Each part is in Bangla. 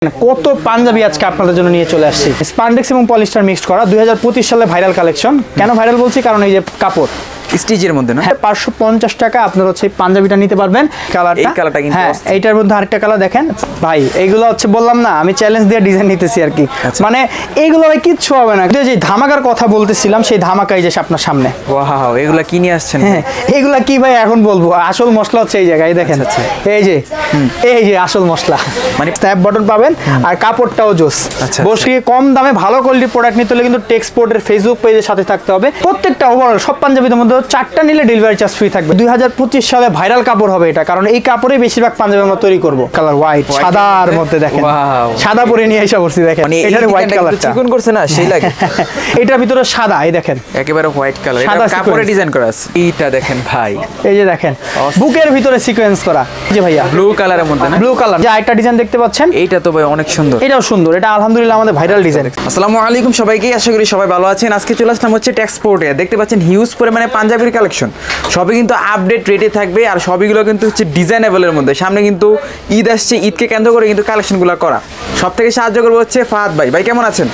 কত পাঞ্জাবি আজকে আপনাদের জন্য নিয়ে চলে আসছি। স্পান্ডেক্স এবং পলিস্টার মিক্সড করা 2025 সালে ভাইরাল কালেকশন। কেন ভাইরাল বলছি? কারণ এই যে কাপড় স্টিচের মধ্যে না, 550 টাকা আপনার হচ্ছে পাঞ্জাবিটা নিতে পারবেন। কালারটা কিন্তু হ্যাঁ, এইটার মধ্যে আরেকটা কালার দেখেন ভাই, এইগুলো হচ্ছে বললাম না আমি চ্যালেঞ্জ দিয়ে ডিজাইন নিতেছি আর কি। মানে এইগুলো ভাই কিচ্ছু হবে না। যে ধামাকার কথা বলতেছিলাম সেই ধামাকাই যে আপনার সামনে। ওয়াও, এগুলা কি নিয়ে আসছেন? হ্যাঁ, এগুলা কি ভাই এখন বলবো, আসল মশলা হচ্ছে এই জায়গায় দেখেন। এই যে আসল মশলা, মানে স্ন্যাপ বাটন পাবেন আর কাপড়টাও জোস। বসে কম দামে ভালো কোয়ালিটির প্রোডাক্ট নিতে হলে কিন্তু টেক্সপোর্টের ফেসবুক পেজের সাথে থাকতে হবে। প্রত্যেকটা ওভারঅল সব পাঞ্জাবিদের মধ্যে 4টা নিলে ডেলিভারি চার্জ ফ্রি থাকবে। 2025 সালে ভাইরাল কাপড় হবে এটা, কারণ এই কাপড়ে বেশিরভাগ পাঞ্জাবি আমরা তৈরি করব। কালার হোয়াইট, সাদার মধ্যে দেখেন, সাদা পরে নিয়ে এসে বসছি দেখেন। এটার হোয়াইট কালারটা চিকন করছে না, সেই লাগে। এটার ভিতরে সাদা, এই দেখেন একেবারে হোয়াইট কালার, এটা কাপড়ে ডিজাইন করা আছে। এইটা দেখেন ভাই, এই যে দেখেন বুকের ভিতরে সিকোয়েন্স করা। জি ভাইয়া, ব্লু কালারের মধ্যে না, ব্লু কালার। যে আরেকটা ডিজাইন দেখতে পাচ্ছেন, এইটা তো ভাই অনেক সুন্দর। এটাও সুন্দর, এটা আলহামদুলিল্লাহ আমাদের ভাইরাল ডিজাইন। আসসালামু আলাইকুম সবাইকে, আশা করি সবাই ভালো আছেন। আজকে চলে আসলাম হচ্ছে টেক্সপোর্টে। দেখতে পাচ্ছেন হিউজ পরিমাণে পাঞ্জাবির কালেকশন, সবই কিন্তু আপডেট রেটে থাকবে আর সবইগুলো কিন্তু হচ্ছে ডিজাইনেবলের মধ্যে। সামনে কিন্তু ঈদ আসছে, ঈদকে কেন্দ্র করে কিন্তু কালেকশনগুলো করা। সব থেকে সাহায্য করবো হচ্ছে ফাহাদ ভাই। ভাই কেমন আছেন?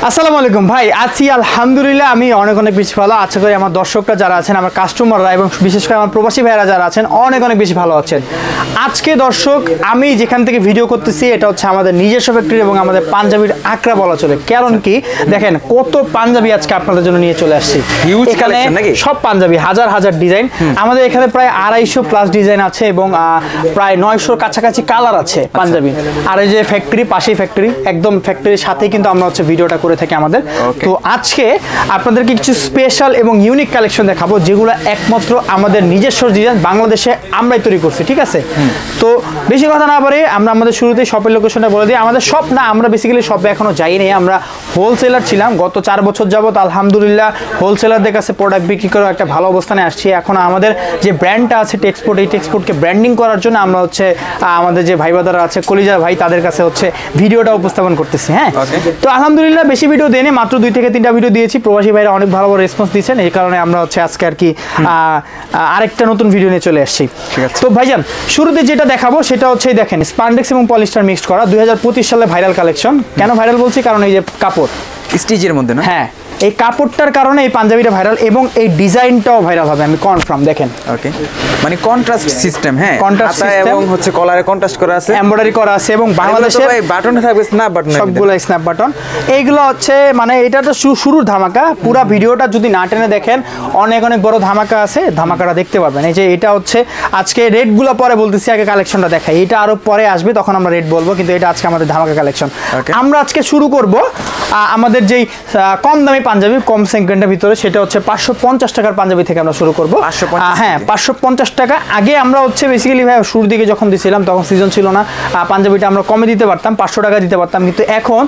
আসসালামু আলাইকুম ভাই, আছি আলহামদুলিল্লাহ, আমি অনেক বেশি ভালো। আশা করি আমার দর্শকরা যারা আছেন, আমার কাস্টমাররা এবং বিশেষ করে আমার প্রবাসী ভাইয়েরা যারা আছেন অনেক বেশি ভালো আছেন। আজকে দর্শক আমি যেখান থেকে ভিডিও করতেছি এটা হচ্ছে আমাদের নিজস্ব ফ্যাক্টরি এবং আমাদের পাঞ্জাবির আকড়া বলা চলে। কারণ কি দেখেন কত পাঞ্জাবি আজকে আপনাদের জন্য নিয়ে চলে আসছি। এখানে সব পাঞ্জাবি হাজার হাজার ডিজাইন, আমাদের এখানে প্রায় 250 প্লাস ডিজাইন আছে এবং প্রায় 900 কাছাকাছি কালার আছে পাঞ্জাবি। আর এই যে ফ্যাক্টরি, পাশেই ফ্যাক্টরি, একদম ফ্যাক্টরির সাথেই কিন্তু আমরা হচ্ছে ভিডিওটা করে থাকি আমাদের। তো আজকে আপনাদেরকে কিছু স্পেশাল এবং ইউনিক কালেকশন দেখাবো যেগুলো একমাত্র আমাদের নিজস্ব ডিজাইন, বাংলাদেশে আমরাই তৈরি করছি। ঠিক আছে, তো বেশি কথা না বলে আমরা আমাদের শুরুতেই শপের লোকেশনটা বলে দিই। আমাদের শপ না, আমরা বেসিক্যালি শপে এখনো যাইনি, আমরা হোলসেলার ছিলাম গত 4 বছর যাবত। আলহামদুলিল্লাহ হোলসেলারদের কাছে প্রোডাক্ট বিক্রি করে একটা ভালো অবস্থানে আসছি। এখন আমাদের যে ব্র্যান্ডটা আছে টেক্সপোর্ট, এই টেক্সপোর্টকে ব্র্যান্ডিং করার জন্য আমরা হচ্ছে আমাদের যে ভাই বাদারা আছে, কলিজা ভাই, তাদের কাছে হচ্ছে ভিডিওটা উপস্থাপন করতেছি। হ্যাঁ, তো আলহামদুলিল্লাহ বেশি ভিডিও দেয়নি, মাত্র 2 থেকে 3টা ভিডিও দিয়েছি। প্রবাসী ভাইরা অনেক ভালো রেসপন্স দিচ্ছেন, এই কারণে আমরা হচ্ছে আজকে আর কি আরেকটা নতুন ভিডিও নিয়ে চলে আসছি। তো ভাইজান শুরুতে যেটা দেখাবো সেটা হচ্ছে দেখেন স্পান্ডেক্স এবং পলিস্টার মিক্সড করা 2025 সালে ভাইরাল কালেকশন। কেন ভাইরাল বলছি? কারণ এই যে কাপড় স্টিচের মধ্যে না, হ্যাঁ এই কাপড়টার কারণে এই পাঞ্জাবিটা ভাইরাল এবং এই ডিজাইনটাও ভাইরাল হবে, আমি কনফার্ম। দেখেন ওকে, মানে কন্ট্রাস্ট সিস্টেম। হ্যাঁ, কন্ট্রাস্ট সিস্টেম এবং হচ্ছে কলারে কন্ট্রাস্ট করা আছে, এমব্রয়ডারি করা আছে এবং বাংলাদেশে বাটন থাকবে, স্ন্যাপ বাটন, সবগুলো স্ন্যাপ বাটন। এইগুলো হচ্ছে মানে এটা তো শুরুর ধামাকা। পুরো ভিডিওটা যদি না টেনে দেখেন অনেক বড় ধামাকা আছে, ধামাকাটা দেখতে পারবেন। এই যে এটা হচ্ছে আজকে রেটগুলো পরে বলতেছি, আগে কালেকশনটা দেখাই। এটা আরো পরে আসবে, তখন আমরা রেট বলবো, কিন্তু এটা আজকে আমাদের ধামাকা কালেকশন। আমরা আজকে শুরু করব আমাদের যেই কম দামি পাঞ্জাবি, কম সেগমেন্টের ভিতরে, সেটা হচ্ছে 550 টাকার পাঞ্জাবি থেকে আমরা শুরু করব। হ্যাঁ, 550 টাকা। আগে আমরা হচ্ছে বেসিক্যালি ভাই শুরুর দিকে যখন দিছিলাম তখন সিজন ছিল না, পাঞ্জাবিটা আমরা কমে দিতে পারতাম, 500 টাকা দিতে পারতাম। কিন্তু এখন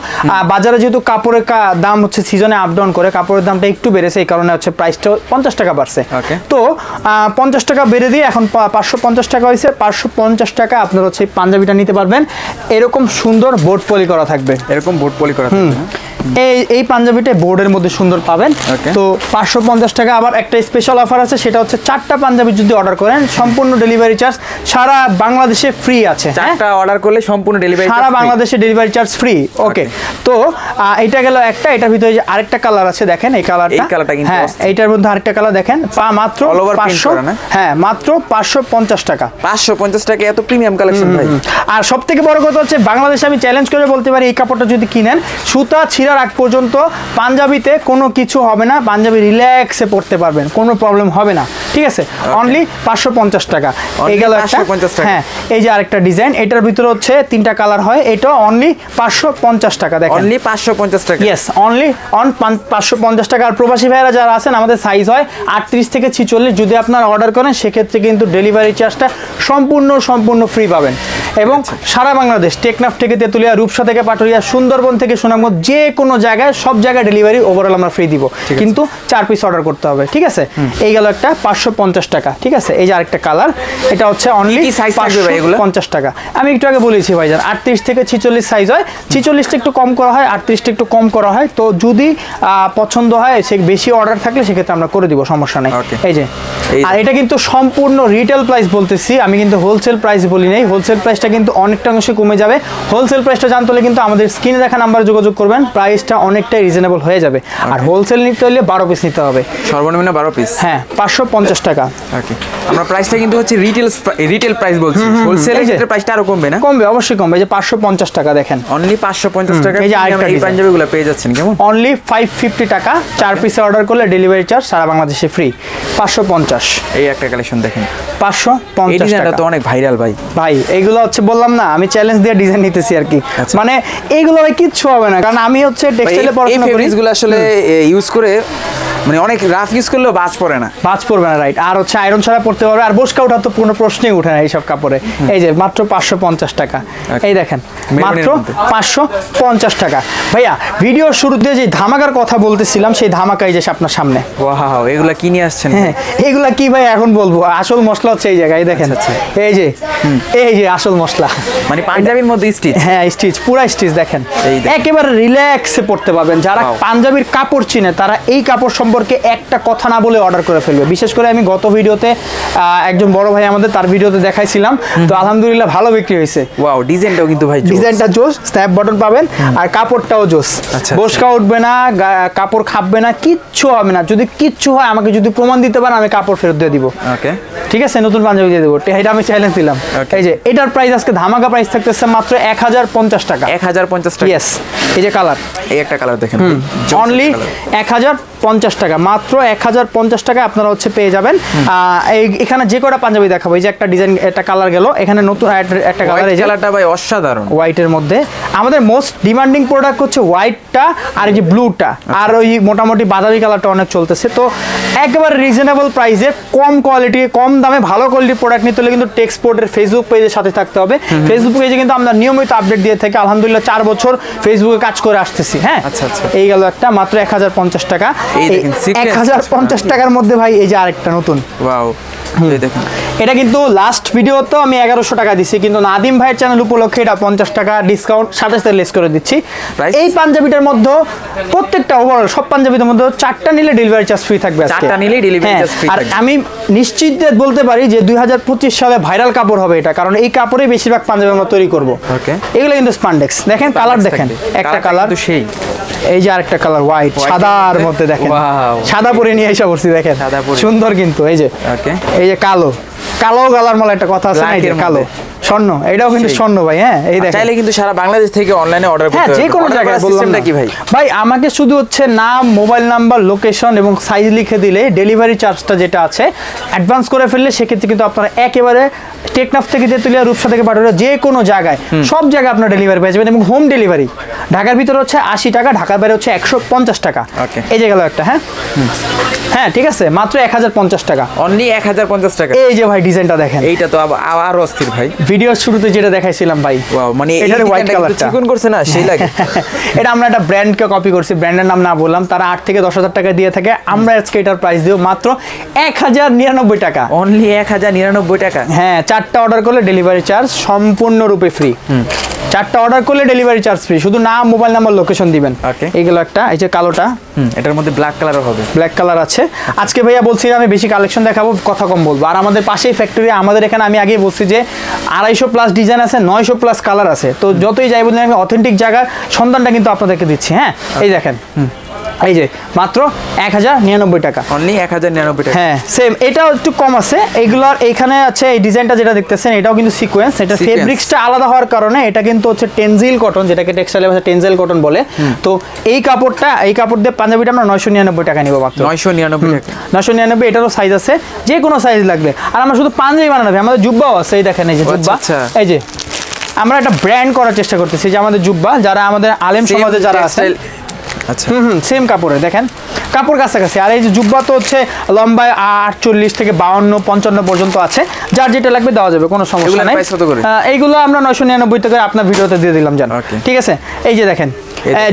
বাজারে যেহেতু কাপড়ের দাম হচ্ছে সিজনে আপ ডাউন করে, কাপড়ের দামটা একটু বেড়েছে, এই কারণে হচ্ছে প্রাইসটা 50 টাকা বাড়ছে। তো 50 টাকা বেড়ে দিয়ে এখন 550 টাকা হয়েছে। 550 টাকা আপনার হচ্ছে পাঞ্জাবিটা নিতে পারবেন। এরকম সুন্দর বোর্ড পলি করা থাকবে, এরকম বোর্ড পলি করা থাকবে। এই পাঞ্জাবিটা বোর্ডের মধ্যে সুন্দর পাবেন। তো 550 টাকা। আবার একটা স্পেশাল অফার আছে, সেটা হচ্ছে 4টা পাঞ্জাবি যদি অর্ডার করেন সম্পূর্ণ ডেলিভারি চার্জ সারা বাংলাদেশে ফ্রি আছে। 4টা অর্ডার করলে সম্পূর্ণ ডেলিভারি সারা বাংলাদেশে ডেলিভারি চার্জ ফ্রি। ওকে, তো এটা গেল একটা। এটার ভিতরে যে আরেকটা কালার আছে দেখেন, এই কালারটা, হ্যাঁ এইটার মধ্যে আরেকটা কালার দেখেন, মাত্র 500, হ্যাঁ মাত্র 550 টাকা। 550 টাকা এত প্রিমিয়াম কালেকশন ভাই। আর সবথেকে বড় কথা হচ্ছে বাংলাদেশে আমি চ্যালেঞ্জ করে বলতে পারি, এই কাপড়টা যদি কিনেন সুতা ছিঁড়ার আগ পর্যন্ত পাঞ্জাবিতে কোনো কিছু হবে না, পাঞ্জাবি রিল্যাক্সে পড়তে পারবেন, কোনো প্রবলেম হবে না। ঠিক আছে, অনলি 550 টাকা। এই গেল একটা। হ্যাঁ, এই যে আরেকটা ডিজাইন, এটার ভিতরে হচ্ছে 3টা কালার হয়, এটা অনলি 550 টাকা। দেখেন অনলি 550 টাকা। ইয়েস, অনলি 550 টাকা। আর প্রবাসী ভাইরা যারা আছেন, আমাদের সাইজ হয় 38 থেকে 46। যদি আপনারা অর্ডার করেন সেক্ষেত্রে কিন্তু ডেলিভারি চার্জটা সম্পূর্ণ ফ্রি পাবেন। এবং সারা বাংলাদেশ, টেকনাফ থেকে তেতুলিয়া, রূপসা থেকে পাটুরিয়া, সুন্দরবন থেকে সুনামগঞ্জ, যে কোনো জায়গায় সব জায়গায় ডেলিভারি ওভারঅল আমরা ফ্রি দিব, কিন্তু 4 পিস অর্ডার করতে হবে। ঠিক আছে, এই গেল একটা 550 টাকা, ঠিক আছে। এই যে আরেকটা কালার, এটা হচ্ছে অনলি 550 টাকা। আমি একটু আগে বলেছি ভাইজান 38 থেকে 46 সাইজ হয়, 46টা একটু কম করা হয়, 38টা একটু কম করা হয়। তো যদি পছন্দ হয়, সে বেশি অর্ডার থাকলে সেক্ষেত্রে আমরা করে দিব, সমস্যা নেই। এই যে, আর এটা কিন্তু সম্পূর্ণ রিটেল প্রাইস বলতেছি, আমি কিন্তু হোলসেল প্রাইস বলি নাই। হোলসেল প্রাইসটা কিন্তু অনেকটা অংশে কমে যাবে। হোলসেল প্রাইসটা জানতে হলে কিন্তু আমাদের স্ক্রিনে দেখা নাম্বারে যোগাযোগ করবেন, প্রাইসটা অনেকটাই রিজনেবল হয়ে যাবে। আর হোলসেল নিতে হলে 12 পিস নিতে হবে, সর্বনিম্ন 12 পিস। হ্যাঁ, 550 টাকা। ওকে, আমরা প্রাইসটা কিন্তু হচ্ছে রিটেল প্রাইস বলছি, হোলসেল এর প্রাইসটা আরো কমবে না? কমবে, অবশ্যই কমবে। এই যে 550 টাকা দেখেন, অনলি 550 টাকা। এই যে আরেকটা এই পাঞ্জাবিগুলো পেয়ে যাচ্ছেন কেমন? অনলি 550 টাকা, 4 পিসে অর্ডার করলে ডেলিভারি চার্জ সারা বাংলাদেশে ফ্রি। 550। এই একটা কালেকশন দেখেন, 550 এই ডিজাইনটা তো অনেক ভাইরাল ভাই। ভাই এইগুলো হচ্ছে বললাম না, আমি চ্যালেঞ্জ দিয়ে ডিজাইন নিতেছি আর কি। মানে এইগুলো ভাই কিচ্ছু হবে না, কারণ আমি হচ্ছে টেক্সটাইলে পড়াশোনা করি। এইগুলো আসলে ইউজ করে মানে অনেক রাফ ইউজ করলেও বাজ পড়ে না, বাজ পড়বে না, রাইট। আর হচ্ছে আয়রন ছাড়া পড়তে পারবে, আর বসকা ওঠা তো কোনো প্রশ্নই উঠে না এইসব কাপড়ে। এই যে মাত্র 550 টাকা, এই দেখেন মাত্র 550 টাকা। ভাইয়া ভিডিওর শুরুতে যে ধামাকার কথা বলতেছিলাম, সেই ধামাকা এই যে আপনার সামনে। ওয়াও, এগুলা কি নিয়ে আসছেন? হ্যাঁ, এগুলা কি ভাই এখন বলবো, আসল মশলা হচ্ছে এই জায়গায় দেখেন। এই যে আসল মশলা, মানে পাঞ্জাবির মধ্যে স্টিচ। হ্যাঁ, স্টিচ, পুরা স্টিচ দেখেন, একেবারে রিল্যাক্সে পড়তে পারবেন। যারা পাঞ্জাবির কাপড় চিনে তারা এই কাপড় সম্পর্কে একটা কথা না বলে অর্ডার করে ফেলবে। বিশেষ করে আমি গত ভিডিওতে একজন বড় ভাই আমাদের, তার ভিডিওতে দেখাইছিলাম, তো আলহামদুলিল্লাহ ভালো বিক্রি হয়েছে। ওয়াও, ডিজাইনটাও কিন্তু ভাই ডিজাইনটা জোস, স্ন্যাপ বাটন পাবেন, আর কাপড়টাও জোস। বসকা উঠবে না, কাপড় খাবে না, কিচ্ছু হবে না। যদি কিচ্ছু হয় আমাকে যদি প্রমাণ দিতে পারেন, আমি কাপড় ফেরত দিয়ে দিব। ওকে, ঠিক আছে, নতুন পাঞ্জাবি দিয়ে দেবো, এটা আমি চ্যালেঞ্জ দিলাম। এই যে এটার প্রাইস আজকে ধামাকা প্রাইস থাকতেছে মাত্র 1050 টাকা। 1050 টাকা। ইয়েস, এই যে কালার, এই একটা কালার দেখেন, অনলি 1050 টাকা, মাত্র 1050 টাকা আপনারা হচ্ছে পেয়ে যাবেন। এখানে যে কটা পাঞ্জাবি দেখাবো, এই যে একটা ডিজাইন, একটা কালার গেল, এখানে নতুন একটা কালার, এই কালারটা ভাই অসাধারণ, হোয়াইটের মধ্যে। আমাদের মোস্ট ডিমান্ডিং প্রোডাক্ট হচ্ছে হোয়াইটটা আর এই যে ব্লুটা, আর ওই মোটামুটি বাদামি কালারটা অনেক চলতেছে। তো একেবারে রিজনেবল প্রাইসে কম কোয়ালিটি, কম দামে ভালো কোয়ালিটির প্রোডাক্ট নিতে হলে কিন্তু টেক্সপোর্টের ফেসবুক পেজের সাথে থাকতে হবে। ফেসবুক পেজে কিন্তু আমরা নিয়মিত আপডেট দিয়ে থাকি, আলহামদুলিল্লাহ 4 বছর ফেসবুকে কাজ করে আসতেছি। হ্যাঁ, এই গেল একটা, মাত্র 1050 টাকা। 1050 টাকার মধ্যে ভাই এই যে আরেকটা নতুন। ওয়াও, এটা কিন্তু লাস্ট ভিডিওতে আমি 1100 টাকা দিচ্ছি, কিন্তু নাদিম ভাইয়ের চ্যানেল উপলক্ষে এটা 50 টাকা ডিসকাউন্ট 27 লেস করে দিচ্ছি। এই পাঞ্জাবিটার মধ্যে প্রত্যেকটা ওভারঅল সব পাঞ্জাবিদের মধ্যে 4টা নিলে ডেলিভারি চার্জ ফ্রি থাকবে। 4টা নিলেই ডেলিভারি চার্জ ফ্রি থাকবে। আর আমি নিশ্চিত বলতে পারি যে 2025 সালে ভাইরাল কাপড় হবে এটা, কারণ এই কাপড়েই বেশিরভাগ পাঞ্জাবি আমরা তৈরি করব। এগুলো কিন্তু স্পান্ডেক্স, দেখেন কালার দেখেন, একটা কালার তো সেই, এই যে আরেকটা কালার হোয়াইট, সাদার মধ্যে দেখেন, সাদা পরে নিয়ে এসে বসছি দেখেন, সুন্দর কিন্তু। এই যে এই যে কালো কালার মালা একটা কথা আছে না, এই যে কালো স্বর্ণ, এটাও কিন্তু স্বর্ণ ভাই। হ্যাঁ, এই দেখেন, চাইলে কিন্তু সারা বাংলাদেশ থেকে অনলাইনে অর্ডার করতে পারবেন, যে কোনো জায়গায়। বললাম না কি ভাই, ভাই আমাকে শুধু হচ্ছে নাম, মোবাইল নাম্বার, লোকেশন এবং সাইজ লিখে দিলে ডেলিভারি চার্জটা যেটা আছে অ্যাডভান্স করে ফেললে সেক্ষেত্রে কিন্তু আপনারা একেবারে টেকনাফ থেকে তেতুলিয়া, রূপসা থেকে পাটুরিয়া, যে কোনো জায়গায় সব জায়গায় আপনার ডেলিভারি পেয়ে যাবেন, এবং হোম ডেলিভারি। ঢাকার ভিতরে হচ্ছে 80 টাকা, ঢাকার বাইরে হচ্ছে 150 টাকা। এই যে গেল একটা। হ্যাঁ হ্যাঁ, ঠিক আছে, মাত্র 1050 টাকা, অনলি 1050 টাকা। এই যে ভাই ডিজাইনটা দেখেন, এইটা তো আবার অস্থির ভাই। ভিডিওর শুরুতে যেটা দেখাইছিলাম ভাই, ওয়াও, মানে এটা হোয়াইট কালারটা চিকন করছে না, সেই লাগে। এটা আমরা একটা ব্র্যান্ডকে কপি করছি, ব্র্যান্ডের নাম না বললাম, তারা 8 থেকে 10,000 টাকা দিয়ে থাকে, আমরা আজকে এটার প্রাইস দিও মাত্র 1099 টাকা, অনলি 1099 টাকা। হ্যাঁ, 4টা অর্ডার করলে ডেলিভারি চার্জ সম্পূর্ণরূপে ফ্রি। 4টা অর্ডার করলে ডেলিভারি চার্জ ফ্রি, শুধু নাম, মোবাইল নাম্বার, লোকেশন দিবেন। এইগুলো একটা, এই যে কালোটা, এটার মধ্যে ব্ল্যাক কালারও হবে, ব্ল্যাক কালার আছে। আজকে ভাইয়া বলছি আমি বেশি কালেকশন দেখাবো, কথা কম বলবো। আর আমাদের পাশেই ফ্যাক্টরি, আমাদের এখানে আমি আগেই বলছি যে 250+ ডিজাইন আছে, 900+ কালার আছে। তো যতই যাই বলুন, আমি অথেন্টিক জায়গার সন্ধানটা কিন্তু আপনাদেরকে দিচ্ছি। হ্যাঁ, এই দেখেন, এই যে মাত্র 1099 টাকা, অনলি 1099 টাকা। হ্যাঁ, সেম এটাও একটু কম আছে। এইগুলোর এইখানে আছে, এই ডিজাইনটা যেটা দেখতেছেন এটাও কিন্তু সিকোয়েন্স, এটা ফেব্রিক্সটা আলাদা হওয়ার কারণে এটা কিন্তু হচ্ছে টেনজিল কটন, যেটাকে টেক্সটাইলের ভাষায় টেনজিল কটন বলে। তো এই কাপড় দিয়ে পাঞ্জাবিটা আমরা 999 টাকা নিব, মাত্র 999 টাকা। 999, এটারও সাইজ আছে, যে কোনো সাইজ লাগবে। আর আমরা শুধু পাঞ্জাবি বানানো, আমাদের জুব্বাও আছে, এই দেখেন, এই যে জুব্বা, এই যে আমরা একটা ব্র্যান্ড করার চেষ্টা করতেছি, যে আমাদের জুব্বা, যারা আমাদের আলেম সমাজে যারা আছে, আচ্ছা, সেম কাপড়ে দেখেন, কাপড় কাছাকাছি। আর এই যে জুব্বা তো হচ্ছে লম্বায় 48 থেকে 52, 55 পর্যন্ত আছে, যার যেটা লাগবে দেওয়া যাবে, কোনো সমস্যা নাই। এইগুলো আমরা 999 টাকা আপনার ভিডিওতে দিয়ে দিলাম, জান, ঠিক আছে। এই যে দেখেন,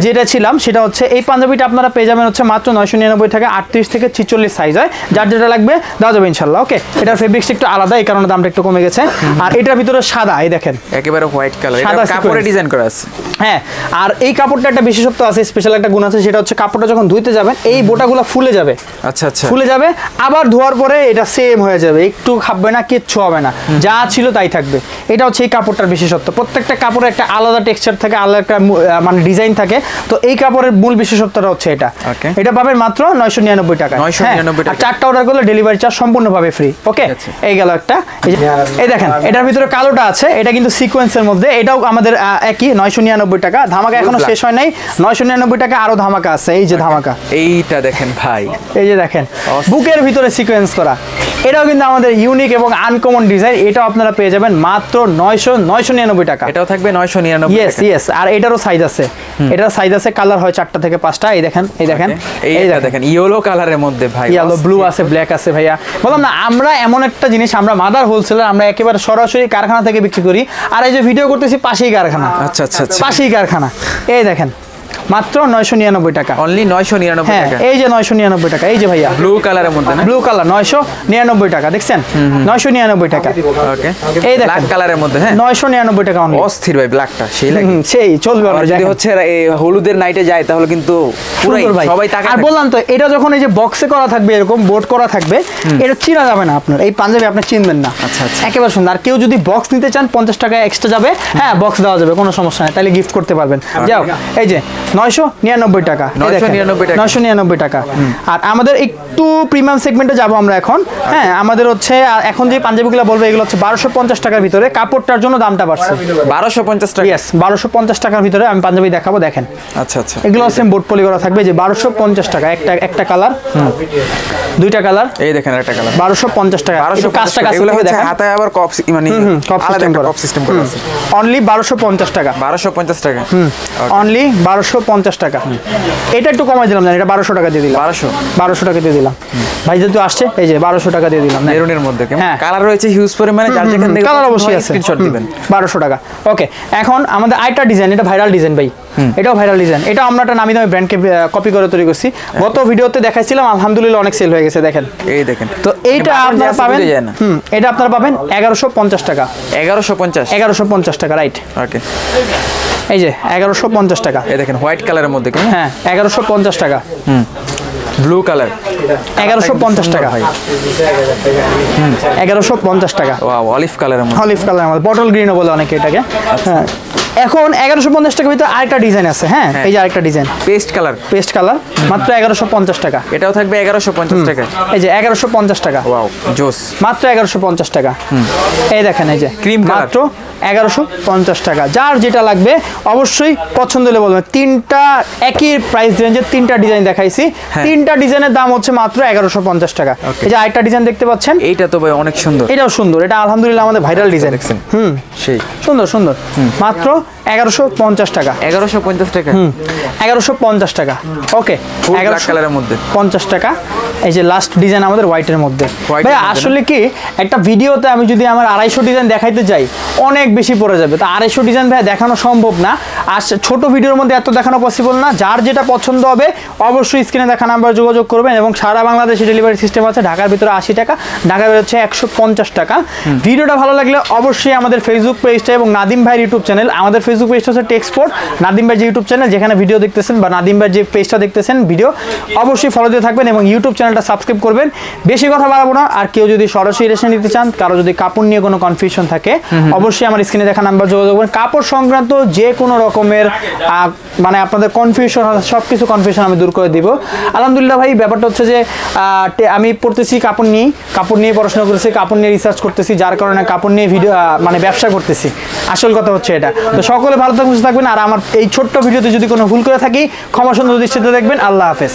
যেটা ছিলাম সেটা হচ্ছে এই পাঞ্জাবিটা আপনারা পেয়ে যাবেন হচ্ছে মাত্র 999 টাকা, 38 থেকে 46 সাইজ হয়, যার যেটা লাগবে দেওয়া যাবে ইনশাল্লাহ। ওকে, এটার ফেব্রিক্সটা একটু আলাদা, এই কারণে দামটা একটু কমে গেছে। আর এটার ভিতরে সাদা, এই দেখেন একেবারে হোয়াইট কালার, সাদা এটা কাপড়ে ডিজাইন করা আছে। হ্যাঁ, আর এই কাপড়টা একটা বিশেষত্ব আছে, স্পেশাল একটা গুণ আছে, সেটা হচ্ছে কাপড়টা যখন ধুইতে যাবেন এই বোটাগুলো ফুলে যাবে। আচ্ছা আচ্ছা, ফুলে যাবে, আবার ধোয়ার পরে এটা সেম হয়ে যাবে, একটু খাববে না, কিচ্ছু হবে না, যা ছিল তাই থাকবে। এটা হচ্ছে এই কাপড়টার বিশেষত্ব। প্রত্যেকটা কাপড়ের একটা আলাদা টেক্সচার থাকে, আলাদা একটা মানে ডিজাইন থাকে। তো এই কাপড়ের মূল বিশেষত্বটা হচ্ছে এটা। এটা পাবেন মাত্র 999 টাকা। 999 টাকা। 4টা অর্ডার করলে ডেলিভারি চার্জ সম্পূর্ণভাবে ফ্রি। ওকে, এই গেল একটা। এই দেখেন এটার ভিতরে কালোটা আছে, এটা কিন্তু সিকোয়েন্সের মধ্যে, এটাও আমাদের একই 999 টাকা। ধামাকা এখনো শেষ হয় নাই, 999 টাকা আরো ধামাকা আছে। এই যে ধামাকা, এইটা দেখেন ভাই, এই যে দেখেন বুকের ভিতরে সিকোয়েন্স করা, এটাও কিন্তু আমাদের ইউনিক এবং আনকমন ডিজাইন। এটাও আপনারা পেয়ে যাবেন মাত্র 999 টাকা। এটাও থাকবে 999 ইয়েস ইয়েস। আর এটারও সাইজ আছে, এটার সাইজ আছে, কালার হয় 4টা থেকে 5টা। এই দেখেন, এই দেখেন, এই দেখেন ইয়েলো কালারের মধ্যে ভাই, ইয়েলো, ব্লু আছে, ব্ল্যাক আছে। ভাইয়া বললাম না, আমরা এমন একটা জিনিস, আমরা মাদার হোলসেলার, আমরা একেবারে সরাসরি কারখানা থেকে বিক্রি করি। আর এই যে ভিডিও করতেছি পাশেই কারখানা। আচ্ছা আচ্ছা আচ্ছা, পাশেই কারখানা। এই দেখেন মাত্র 999 টাকা, অনলি 999 টাকা। এই যে 999 টাকা, এই যে ভাইয়া ব্লু কালারের মধ্যে না, ব্লু কালার 999 টাকা, দেখছেন 999 টাকা। ওকে, এই দেখেন ব্ল্যাক কালারের মধ্যে, হ্যাঁ 999 টাকা অনলি। অস্থির ভাই, ব্ল্যাকটা সেই লাগে, সেই চলবে। আর যদি হচ্ছে এই হলুদের নাইটে যায় তাহলে কিন্তু পুরাই সবাই তাকে। আর বললাম তো, এটা যখন এই যে বক্সে করা থাকবে, এরকম বোর্ড করা থাকবে, এটা চিনা যাবে না আপনার, এই পাঞ্জাবি আপনি চিনবেন না। আচ্ছা আচ্ছা, একেবারে সুন্দর। আর কেউ যদি বক্স নিতে চান 50 টাকা এক্সট্রা যাবে, হ্যাঁ বক্স দেওয়া যাবে, কোনো সমস্যা নেই, তাহলে গিফট করতে পারবেন। যাও, এই যে 999 টাকা, 999 টাকা। আর আমাদের একটু প্রিমিয়াম সেগমেন্টে যাব আমরা এখন। হ্যাঁ, আমাদের হচ্ছে এখন যে পাঞ্জাবিগুলো বলবো এগুলো হচ্ছে 1250 টাকার ভিতরে। কাপড়টার জন্য দামটা বাড়ছে, 1250 টাকা। ইয়েস, 1250 টাকার ভিতরে আমি পাঞ্জাবি দেখাবো, দেখেন। আচ্ছা আচ্ছা, এগুলো সেম বোর্ড পলি করা থাকবে, যে 1250 টাকা। একটা কালার, দুইটা কালার, এই দেখেন একটা কালার 1250 টাকা। একটু কাজটা কাছে এগুলো থেকে হচ্ছে দেখেন, হাতায় আবার কপ মানে আলাদা একটা কপ সিস্টেম করা আছে। অনলি 1250 টাকা, 1250 টাকা, অনলি 1250 টাকা। এটা একটু কমাই দিলাম, জানি এটা 1200 টাকা দিয়ে দিলাম, 1200 টাকা দিয়ে দিলাম। ভাই যেহেতু আসছে, এই যে 1200 টাকা দিয়ে দিলাম। মেরুনের মধ্যে হ্যাঁ, কালার রয়েছে হিউজ পরিমাণে, যার যেখানে কালার অবশ্যই আছে, স্ক্রিনশট দিবেন। 1200 টাকা। ওকে, এখন আমাদের আইটা ডিজাইন, এটা ভাইরাল ডিজাইন ভাই, এটাও ভাইরাল ডিজাইন। এটা আমরা একটা নামি দামি ব্র্যান্ডকে কপি করে তৈরি করছি। গত ভিডিওতে দেখাইছিলাম, আলহামদুলিল্লাহ অনেক সেল হয়ে গেছে, দেখেন। এই দেখেন, তো এইটা আপনারা পাবেন, এটা আপনারা পাবেন 1150 টাকা। 1150 টাকা, রাইট। ওকে, এই যে 1150 টাকা। এই দেখেন হোয়াইট কালারের মধ্যে, হ্যাঁ 1150 টাকা। ব্লু কালার 1150 টাকা ভাই, 1150 টাকা। ওয়াও, অলিভ কালারের মধ্যে, অলিভ কালার, আমাদের বটল গ্রিনও বলে অনেকে এটাকে। হ্যাঁ, এখন 1150 টাকার ভিতরে আরেকটা ডিজাইন আছে। হ্যাঁ, এই যে আরেকটা ডিজাইন, পেস্ট কালার, মাত্র 1150 টাকা। এটাও থাকবে 1150 টাকা। এই যে 1150 টাকা, ওয়াও জোস, মাত্র 1150 টাকা। এই দেখেন, এই যে ক্রিম কালার, মাত্র 1150 টাকা। যার যেটা লাগবে অবশ্যই পছন্দ হলে বলবেন। তিনটা একই প্রাইস রেঞ্জের তিনটা ডিজাইন দেখাইছি, তিনটা ডিজাইনের দাম হচ্ছে মাত্র 1150 টাকা। এই যে আরেকটা ডিজাইন দেখতে পাচ্ছেন, এইটা তো ভাই অনেক সুন্দর, এটাও সুন্দর, এটা আলহামদুলিল্লাহ আমাদের ভাইরাল ডিজাইন। দেখছেন, সেই সুন্দর সুন্দর, মাত্র 1150 টাকা। 1150 টাকা, 1150 টাকা। ওকে, 1100 কালারের মধ্যে 50 টাকা। এই যে লাস্ট ডিজাইন আমাদের হোয়াইটের মধ্যে। ভাই আসলে কি, একটা ভিডিওতে আমি যদি আমার 250 ডিজাইন দেখাইতে যাই অনেক বেশি পড়ে যাবে, তো 250 ডিজাইন ভাই দেখানো সম্ভব না। আর ছোট ভিডিওর মধ্যে এত দেখানো পসিবল না। যার যেটা পছন্দ হবে অবশ্যই স্ক্রিনে দেখা নাম্বার যোগাযোগ করবেন, এবং সারা বাংলাদেশে ডেলিভারি সিস্টেম আছে। ঢাকার ভিতরে 80 টাকা, ঢাকার ভিতরে হচ্ছে 150 টাকা। ভিডিওটা ভালো লাগলে অবশ্যই আমাদের ফেসবুক পেজটা এবং নাদিম ভাইয়ের ইউটিউব চ্যানেল, আমাদের ফেসবুক পেজটা হচ্ছে টেক্সপোর্ট, নাদিম ভাইয়ের যে ইউটিউব চ্যানেল যেখানে ভিডিও দেখতেছেন, বা নাদিম ভাইয়ের যে পেজটা দেখতেছেন ভিডিও, অবশ্যই ফলো দিয়ে থাকবেন এবং ইউটিউব চ্যানেলটা সাবস্ক্রাইব করবেন। বেশি কথা বাড়াবো না। আর কেউ যদি সরাসরি এসে নিতে চান, কারো যদি কাপড় নিয়ে কোনো কনফিউশন থাকে, অবশ্যই আমার স্ক্রিনে দেখা নাম্বার যোগাযোগ করবেন। কাপড় সংক্রান্ত যে কোনো রকমের মানে আপনাদের কনফিউশন, সব কিছু কনফিউশন আমি দূর করে দিব। আলহামদুলিল্লাহ ভাই, ব্যাপারটা হচ্ছে যে আমি পড়তেছি কাপড় নিয়ে পড়াশোনা করতেছি, কাপড় নিয়ে রিসার্চ করতেছি, যার কারণে কাপড় নিয়ে ভিডিও মানে ব্যবসা করতেছি। আসল কথা হচ্ছে এটা। তো সকলে ভালো থাকবেন, সুস্থ থাকবেন। আর আমার এই ছোট্ট ভিডিওতে যদি কোনো ভুল করে থাকি ক্ষমা সুন্দর দৃষ্টিতে দেখবেন। আল্লাহ হাফেজ।